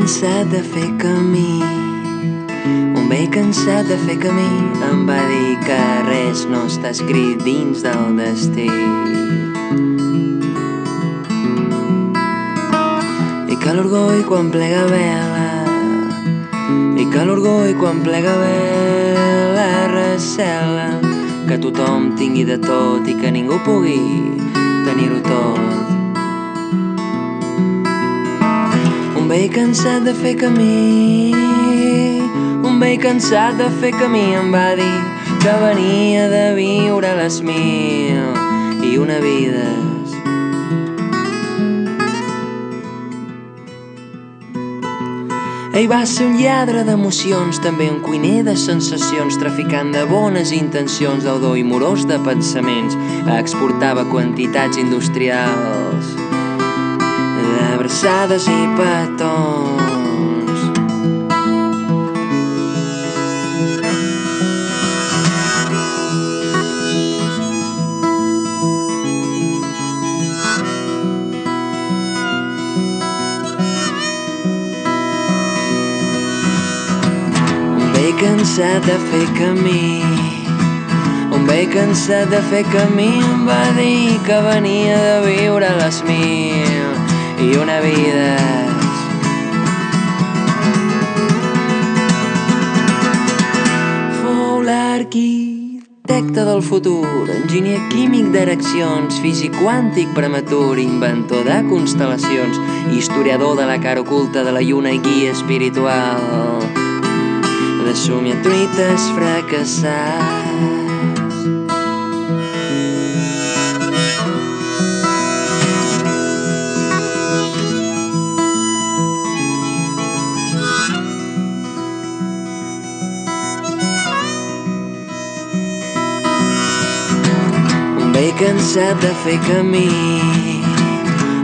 cansat de fer camí, un vell cansat de fer camí em va dir que res no està escrit dins del destí. I que l'orgull quan plega vela, i que l'orgull quan plega vela recela que tothom tingui de tot i que ningú pugui tenir-ho tot. Un vell cansat de fer camí, un vell cansat de fer camí em va dir que venia de viure les 1001 vides. Ell va ser un lladre d'emocions, també un cuiner de sensacions, traficant de bones intencions, deudor i morós de pensaments. Exportava quantitats industrials d'abraçades i petons. Un vell cansat de fer camí, un vell cansat de fer camí em va dir que venia de viure les 1001 vides. Fou l'arquitecte del futur, enginyer químic d'ereccions, físic quàntic prematur, inventor de constel·lacions, historiador de la cara oculta de la lluna i guia espiritual de somiatruites fracassats. Un vell cansat de fer camí,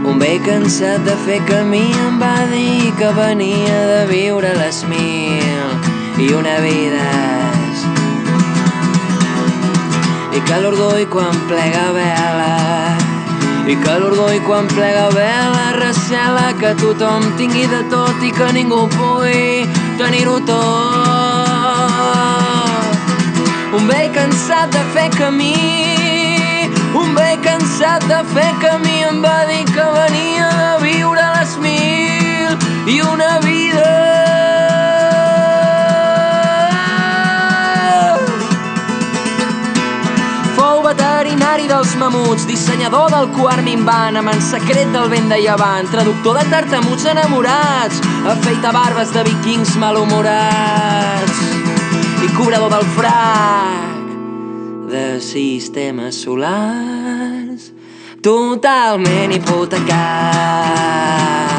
un vell cansat de fer camí em va dir que venia de viure les 1001 vides. I que l'orgull quan plega vela, i que l'orgull quan plega vela recela que tothom tingui de tot i que ningú pugui tenir-ho tot. Un vell cansat de fer camí, un vell cansat de fer camí em va dir que venia de viure les 1001 vides. Fou veterinari dels mamuts, dissenyador del quart minvant, amant secret del vent de llevant, traductor de tartamuts enamorats, afeita barbes de vikings malhumorats i cobrador del frac de sistemes solars totalment hipotecat.